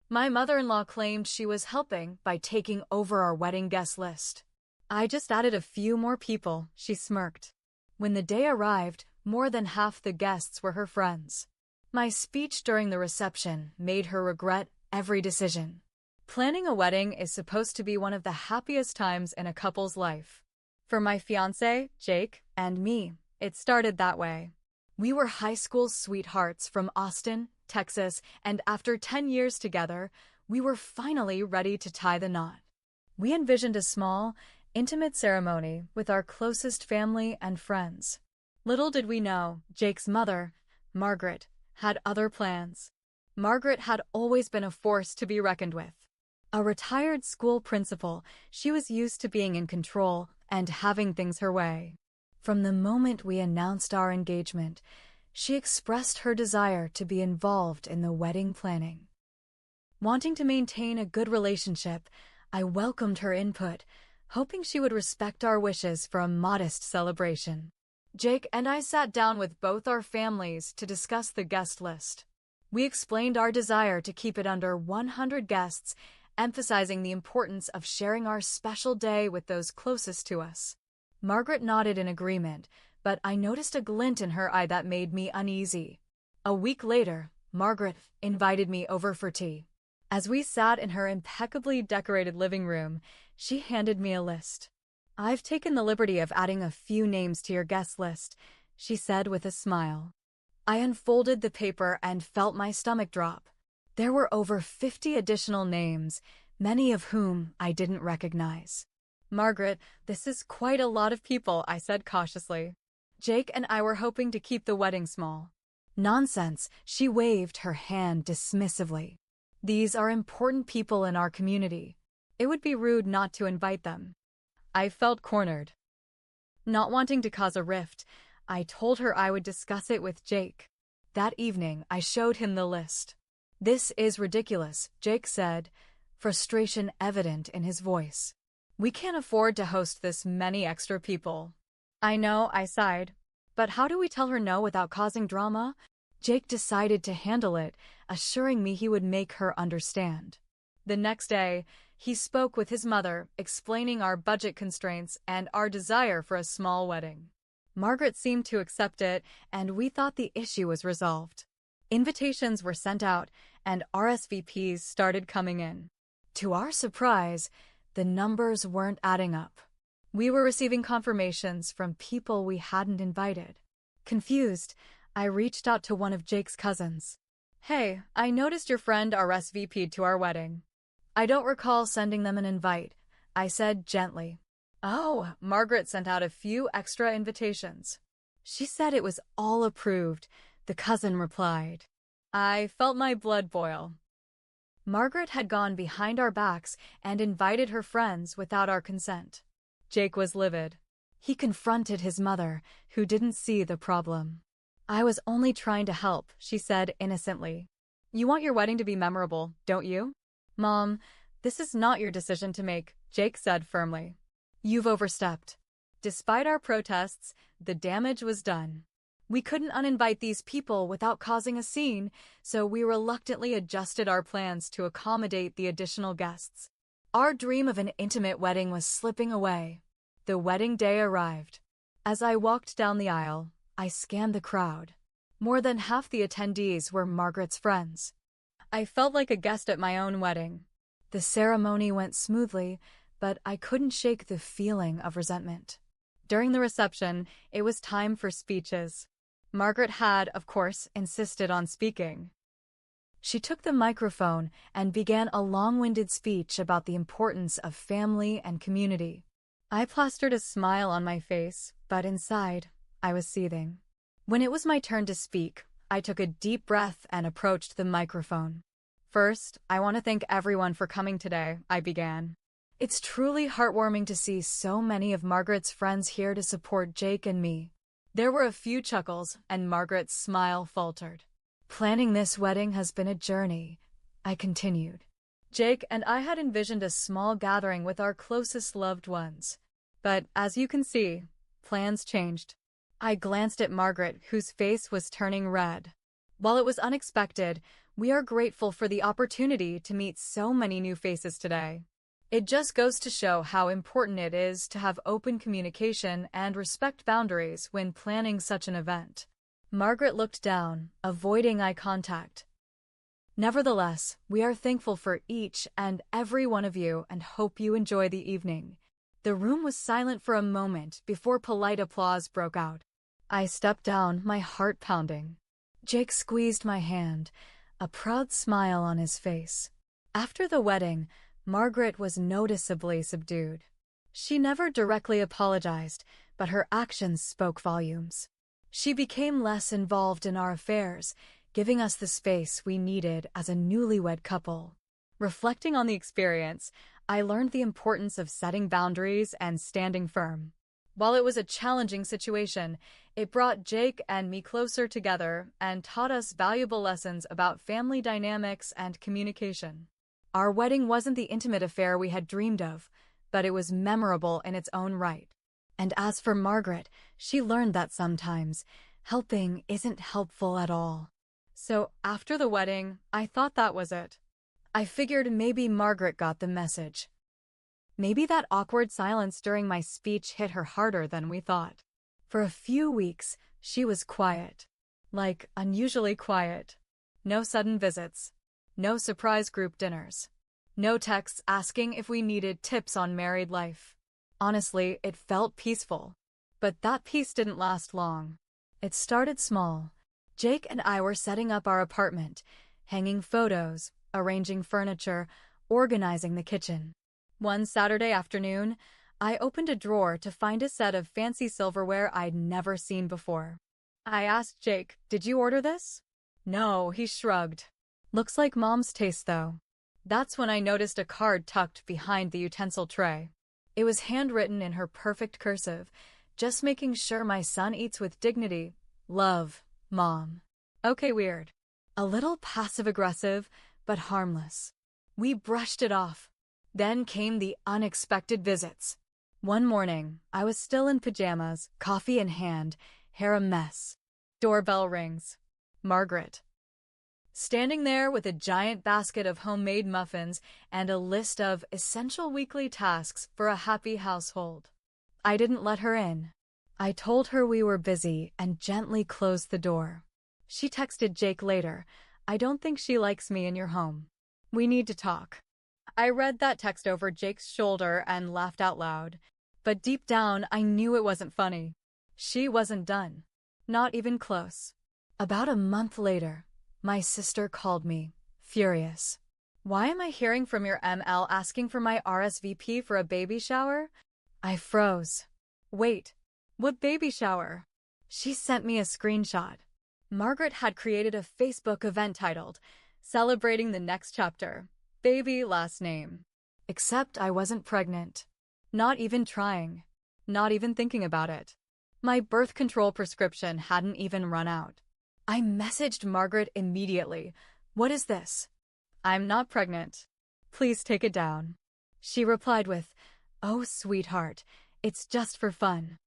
My mother-in-law claimed she was helping by taking over our wedding guest list. I just added a few more people, she smirked. When the day arrived, more than half the guests were her friends. My speech during the reception made her regret every decision. Planning a wedding is supposed to be one of the happiest times in a couple's life. For my fiancé, Jake, and me, it started that way. We were high school sweethearts from Austin, Texas, and after 10 years together, we were finally ready to tie the knot. We envisioned a small, intimate ceremony with our closest family and friends. Little did we know, Jake's mother, Margaret, had other plans. Margaret had always been a force to be reckoned with. A retired school principal, she was used to being in control and having things her way. From the moment we announced our engagement, she expressed her desire to be involved in the wedding planning. Wanting to maintain a good relationship, I welcomed her input, hoping she would respect our wishes for a modest celebration. Jake and I sat down with both our families to discuss the guest list. We explained our desire to keep it under 100 guests, emphasizing the importance of sharing our special day with those closest to us. Margaret nodded in agreement, but I noticed a glint in her eye that made me uneasy. A week later, Margaret invited me over for tea. As we sat in her impeccably decorated living room, she handed me a list. "I've taken the liberty of adding a few names to your guest list," she said with a smile. I unfolded the paper and felt my stomach drop. There were over 50 additional names, many of whom I didn't recognize. "Margaret, this is quite a lot of people," I said cautiously. "Jake and I were hoping to keep the wedding small." "Nonsense," she waved her hand dismissively. "These are important people in our community. It would be rude not to invite them." I felt cornered. Not wanting to cause a rift, I told her I would discuss it with Jake. That evening, I showed him the list. "This is ridiculous," Jake said, frustration evident in his voice. "We can't afford to host this many extra people." "I know," I sighed. "But how do we tell her no without causing drama?" Jake decided to handle it, assuring me he would make her understand. The next day, he spoke with his mother, explaining our budget constraints and our desire for a small wedding. Margaret seemed to accept it, and we thought the issue was resolved. Invitations were sent out, and RSVPs started coming in. To our surprise, the numbers weren't adding up. We were receiving confirmations from people we hadn't invited. Confused, I reached out to one of Jake's cousins. "Hey, I noticed your friend RSVP'd to our wedding." "I don't recall sending them an invite," I said gently. "Oh," Margaret sent out a few extra invitations. "She said it was all approved," the cousin replied. I felt my blood boil. Margaret had gone behind our backs and invited her friends without our consent. Jake was livid. He confronted his mother, who didn't see the problem. "I was only trying to help," she said innocently. "You want your wedding to be memorable, don't you?" "Mom, this is not your decision to make," Jake said firmly. "You've overstepped." Despite our protests, the damage was done. We couldn't uninvite these people without causing a scene, so we reluctantly adjusted our plans to accommodate the additional guests. Our dream of an intimate wedding was slipping away. The wedding day arrived. As I walked down the aisle, I scanned the crowd. More than half the attendees were Margaret's friends. I felt like a guest at my own wedding. The ceremony went smoothly, but I couldn't shake the feeling of resentment. During the reception, it was time for speeches. Margaret had, of course, insisted on speaking. She took the microphone and began a long-winded speech about the importance of family and community. I plastered a smile on my face, but inside, I was seething. When it was my turn to speak, I took a deep breath and approached the microphone. "First, I want to thank everyone for coming today," I began. "It's truly heartwarming to see so many of Margaret's friends here to support Jake and me." There were a few chuckles, and Margaret's smile faltered. "Planning this wedding has been a journey," I continued. Jake and I had envisioned a small gathering with our closest loved ones. But, as you can see, plans changed. I glanced at Margaret, whose face was turning red. While it was unexpected, We are grateful for the opportunity to meet so many new faces today. It just goes to show how important it is to have open communication and respect boundaries when planning such an event. Margaret looked down, avoiding eye contact. Nevertheless, we are thankful for each and every one of you and hope you enjoy the evening. The room was silent for a moment before polite applause broke out. I stepped down, my heart pounding. Jake squeezed my hand, a proud smile on his face. After the wedding, Margaret was noticeably subdued. She never directly apologized, but her actions spoke volumes. She became less involved in our affairs, giving us the space we needed as a newlywed couple. Reflecting on the experience, I learned the importance of setting boundaries and standing firm. While it was a challenging situation, it brought Jake and me closer together and taught us valuable lessons about family dynamics and communication. Our wedding wasn't the intimate affair we had dreamed of, but it was memorable in its own right. And as for Margaret, she learned that sometimes helping isn't helpful at all. So after the wedding, I thought that was it. I figured maybe Margaret got the message. Maybe that awkward silence during my speech hit her harder than we thought. For a few weeks, she was quiet. Like, unusually quiet. No sudden visits. No surprise group dinners. No texts asking if we needed tips on married life. Honestly, it felt peaceful. But that peace didn't last long. It started small. Jake and I were setting up our apartment, hanging photos, arranging furniture, organizing the kitchen. One Saturday afternoon, I opened a drawer to find a set of fancy silverware I'd never seen before. I asked Jake, "Did you order this?" "No," he shrugged. "Looks like Mom's taste, though." That's when I noticed a card tucked behind the utensil tray. It was handwritten in her perfect cursive, just making sure my son eats with dignity. Love, Mom. Okay, weird. A little passive-aggressive, but harmless. We brushed it off. Then came the unexpected visits. One morning, I was still in pajamas, coffee in hand, hair a mess. Doorbell rings. Margaret. Standing there with a giant basket of homemade muffins and a list of essential weekly tasks for a happy household. I didn't let her in. I told her we were busy and gently closed the door. She texted Jake later, "I don't think she likes me in your home. We need to talk." I read that text over Jake's shoulder and laughed out loud. But deep down, I knew it wasn't funny. She wasn't done. Not even close. About a month later, my sister called me, furious. "Why am I hearing from your ML asking for my RSVP for a baby shower?" I froze. "Wait, what baby shower?" She sent me a screenshot. Margaret had created a Facebook event titled, "Celebrating the Next Chapter. Baby last name." Except I wasn't pregnant. Not even trying. Not even thinking about it. My birth control prescription hadn't even run out. I messaged Margaret immediately. "What is this?" "I'm not pregnant. Please take it down." She replied with, "Oh, sweetheart, it's just for fun.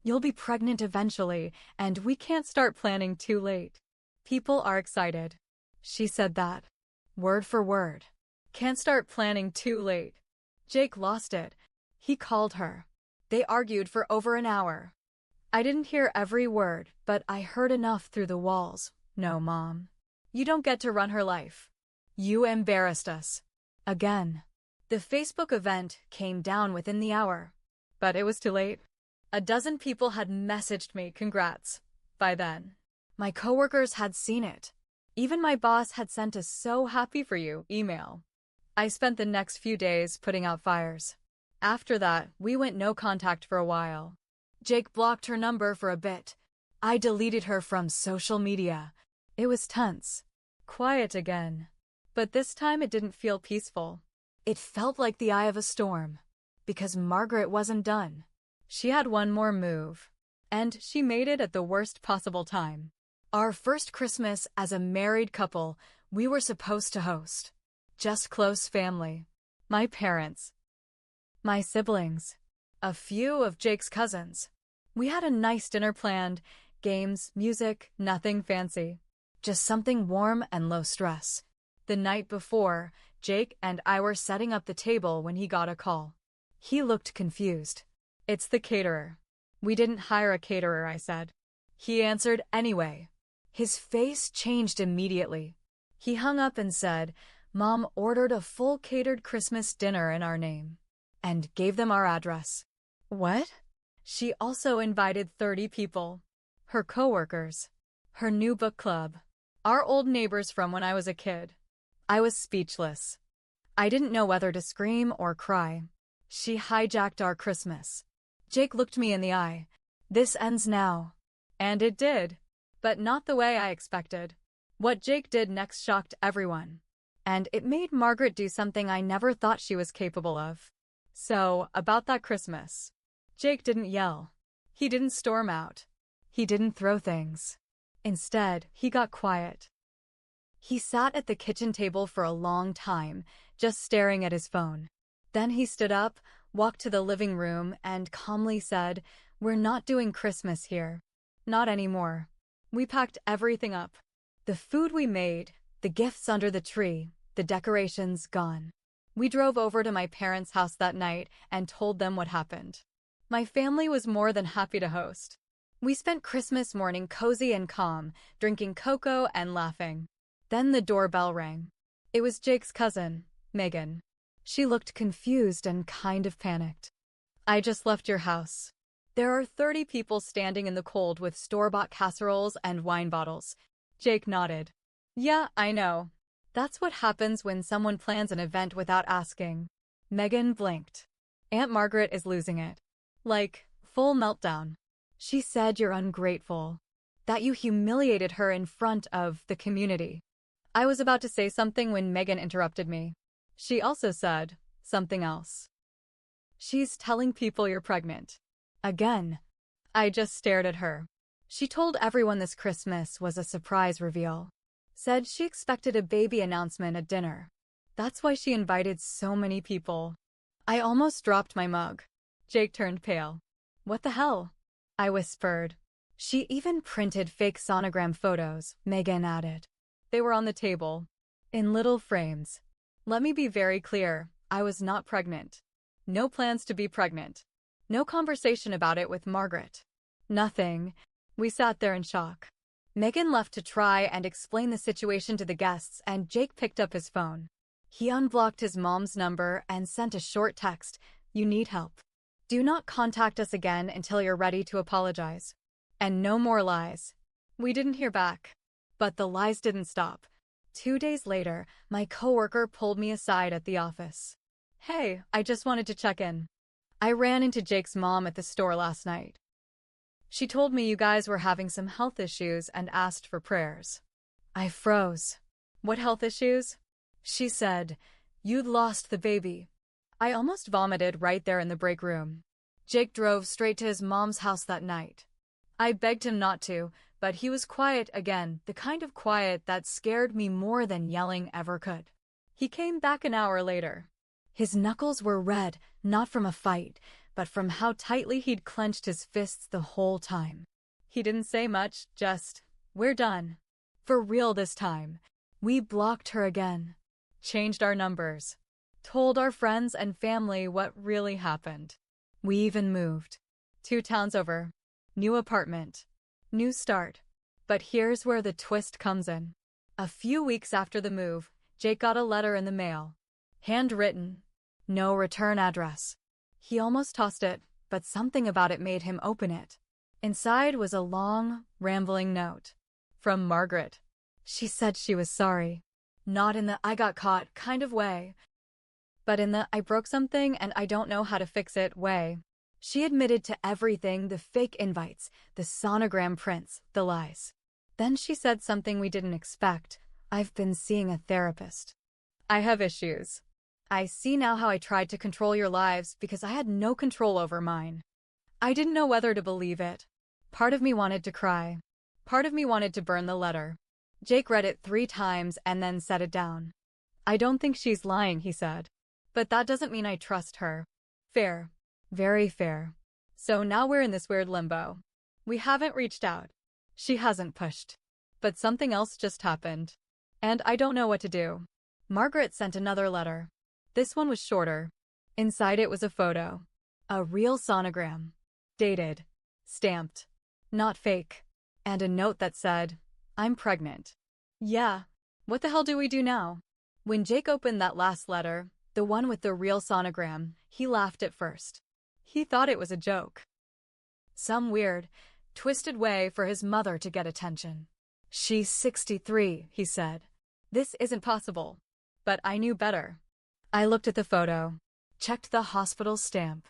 You'll be pregnant eventually, and we can't start planning too late. People are excited." She said that. Word for word. Can't start planning too late. Jake lost it. He called her. They argued for over an hour. I didn't hear every word, but I heard enough through the walls. "No, Mom. You don't get to run her life. You embarrassed us." Again. The Facebook event came down within the hour. But it was too late. A dozen people had messaged me congrats by then. My coworkers had seen it. Even my boss had sent a "so happy for you" email. I spent the next few days putting out fires. After that, we went no contact for a while. Jake blocked her number for a bit. I deleted her from social media. It was tense. Quiet again. But this time it didn't feel peaceful. It felt like the eye of a storm. Because Margaret wasn't done. She had one more move. And she made it at the worst possible time. Our first Christmas as a married couple, we were supposed to host. Just close family. My parents. My siblings. A few of Jake's cousins. We had a nice dinner planned. Games, music, nothing fancy. Just something warm and low stress. The night before, Jake and I were setting up the table when he got a call. He looked confused. "It's the caterer." "We didn't hire a caterer," I said. He answered anyway. His face changed immediately. He hung up and said, "Mom ordered a full catered Christmas dinner in our name," and gave them our address. What? She also invited 30 people. Her coworkers. Her new book club. Our old neighbors from when I was a kid. I was speechless. I didn't know whether to scream or cry. She hijacked our Christmas. Jake looked me in the eye. "This ends now." And it did. But not the way I expected. What Jake did next shocked everyone. And it made Margaret do something I never thought she was capable of. So, about that Christmas. Jake didn't yell. He didn't storm out. He didn't throw things. Instead, he got quiet. He sat at the kitchen table for a long time, just staring at his phone. Then he stood up, walked to the living room, and calmly said, "We're not doing Christmas here. Not anymore." We packed everything up. The food we made, the gifts under the tree, the decorations gone. We drove over to my parents' house that night and told them what happened. My family was more than happy to host. We spent Christmas morning cozy and calm, drinking cocoa and laughing. Then the doorbell rang. It was Jake's cousin, Megan. She looked confused and kind of panicked. "I just left your house. There are 30 people standing in the cold with store-bought casseroles and wine bottles." Jake nodded. "Yeah, I know. That's what happens when someone plans an event without asking." Megan blinked. "Aunt Margaret is losing it. Like, full meltdown. She said you're ungrateful. That you humiliated her in front of the community." I was about to say something when Megan interrupted me. She also said something else. "She's telling people you're pregnant." Again. I just stared at her. She told everyone this Christmas was a surprise reveal. Said she expected a baby announcement at dinner. That's why she invited so many people. I almost dropped my mug. Jake turned pale. "What the hell?" I whispered. "She even printed fake sonogram photos," Megan added. They were on the table, in little frames. Let me be very clear, I was not pregnant. No plans to be pregnant. No conversation about it with Margaret. Nothing. We sat there in shock. Megan left to try and explain the situation to the guests, and Jake picked up his phone. He unblocked his mom's number and sent a short text, "You need help. Do not contact us again until you're ready to apologize. And no more lies." We didn't hear back. But the lies didn't stop. 2 days later, my coworker pulled me aside at the office. "Hey, I just wanted to check in. I ran into Jake's mom at the store last night. She told me you guys were having some health issues and asked for prayers." I froze. "What health issues?" She said, "You'd lost the baby." I almost vomited right there in the break room. Jake drove straight to his mom's house that night. I begged him not to, but he was quiet again, the kind of quiet that scared me more than yelling ever could. He came back an hour later. His knuckles were red, not from a fight, but from how tightly he'd clenched his fists the whole time. He didn't say much, just, "We're done. For real this time." We blocked her again. Changed our numbers. Told our friends and family what really happened. We even moved. 2 towns over. New apartment. New start. But here's where the twist comes in. A few weeks after the move, Jake got a letter in the mail. Handwritten. No return address. He almost tossed it, but something about it made him open it. Inside was a long, rambling note. From Margaret. She said she was sorry. Not in the "I got caught" kind of way, but in the "I broke something and I don't know how to fix it" way. She admitted to everything, the fake invites, the sonogram prints, the lies. Then she said something we didn't expect. "I've been seeing a therapist. I have issues. I see now how I tried to control your lives because I had no control over mine." I didn't know whether to believe it. Part of me wanted to cry. Part of me wanted to burn the letter. Jake read it 3 times and then set it down. "I don't think she's lying," he said. "But that doesn't mean I trust her." Fair. Very fair. So now we're in this weird limbo. We haven't reached out. She hasn't pushed. But something else just happened. And I don't know what to do. Margaret sent another letter. This one was shorter. Inside it was a photo. A real sonogram. Dated. Stamped. Not fake. And a note that said, "I'm pregnant." Yeah. What the hell do we do now? When Jake opened that last letter, the one with the real sonogram, he laughed at first. He thought it was a joke. Some weird, twisted way for his mother to get attention. "She's 63, he said. "This isn't possible." But I knew better. I looked at the photo, checked the hospital stamp.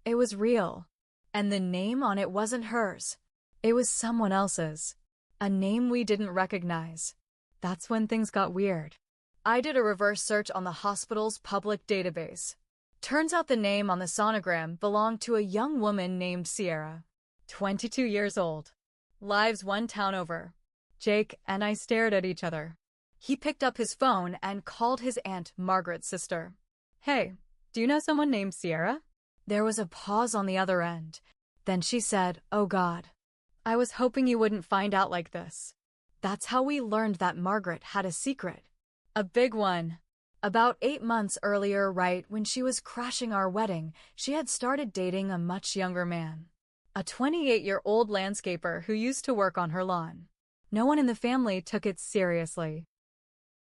It was real. And the name on it wasn't hers. It was someone else's. A name we didn't recognize. That's when things got weird. I did a reverse search on the hospital's public database. Turns out the name on the sonogram belonged to a young woman named Sierra. 22 years old. Lives one town over. Jake and I stared at each other. He picked up his phone and called his aunt Margaret's sister. "Hey, do you know someone named Sierra?" There was a pause on the other end. Then she said, "Oh God. I was hoping you wouldn't find out like this." That's how we learned that Margaret had a secret. A big one. About 8 months earlier, right when she was crashing our wedding, she had started dating a much younger man. A 28-year-old landscaper who used to work on her lawn. No one in the family took it seriously.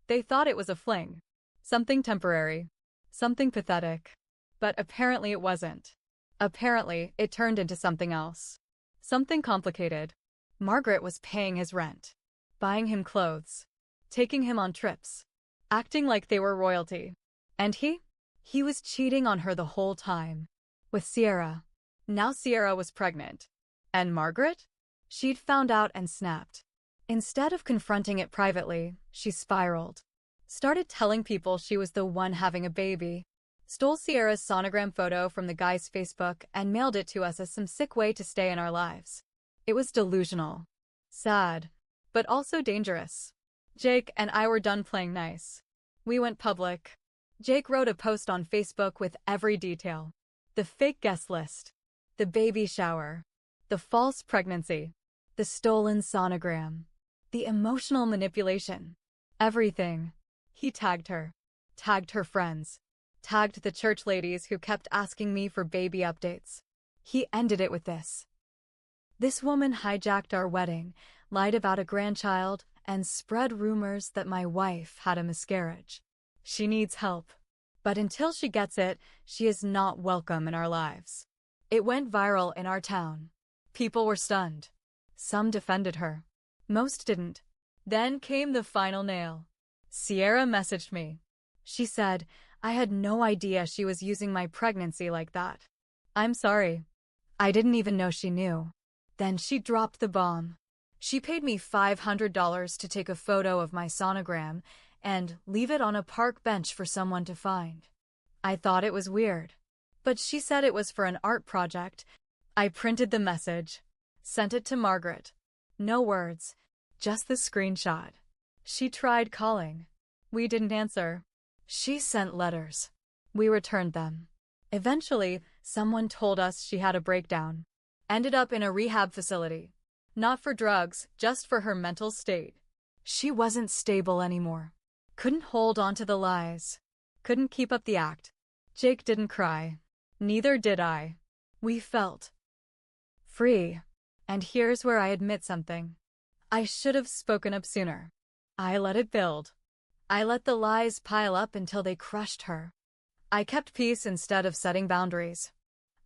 They thought it was a fling. Something temporary. Something pathetic. But apparently it wasn't. Apparently, it turned into something else. Something complicated. Margaret was paying his rent. Buying him clothes. Taking him on trips. Acting like they were royalty. And he was cheating on her the whole time. With Sierra. Now Sierra was pregnant. And Margaret? She'd found out and snapped. Instead of confronting it privately, she spiraled. Started telling people she was the one having a baby. Stole Sierra's sonogram photo from the guy's Facebook and mailed it to us as some sick way to stay in our lives. It was delusional. Sad. But also dangerous. Jake and I were done playing nice. We went public. Jake wrote a post on Facebook with every detail. The fake guest list. The baby shower. The false pregnancy. The stolen sonogram. The emotional manipulation. Everything. He tagged her. Tagged her friends. Tagged the church ladies who kept asking me for baby updates. He ended it with this. "This woman hijacked our wedding, lied about a grandchild, and spread rumors that my wife had a miscarriage. She needs help. But until she gets it, she is not welcome in our lives." It went viral in our town. People were stunned. Some defended her. Most didn't. Then came the final nail. Sierra messaged me. She said, "I had no idea she was using my pregnancy like that. I'm sorry. I didn't even know she knew." Then she dropped the bomb. She paid me $500 to take a photo of my sonogram and leave it on a park bench for someone to find. I thought it was weird. But she said it was for an art project. I printed the message. Sent it to Margaret. No words. Just the screenshot. She tried calling. We didn't answer. She sent letters. We returned them. Eventually, someone told us she had a breakdown. Ended up in a rehab facility. Not for drugs, just for her mental state. She wasn't stable anymore. Couldn't hold on to the lies. Couldn't keep up the act. Jake didn't cry. Neither did I. We felt free. And here's where I admit something. I should have spoken up sooner. I let it build. I let the lies pile up until they crushed her. I kept peace instead of setting boundaries.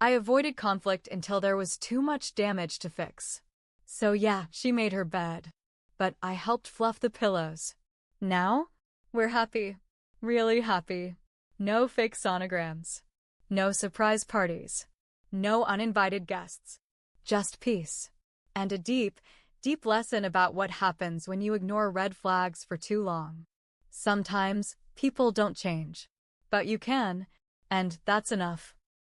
I avoided conflict until there was too much damage to fix. So yeah, she made her bed. But I helped fluff the pillows. Now, we're happy. Really happy. No fake sonograms. No surprise parties. No uninvited guests. Just peace. And a deep, deep lesson about what happens when you ignore red flags for too long. Sometimes, people don't change. But you can, and that's enough.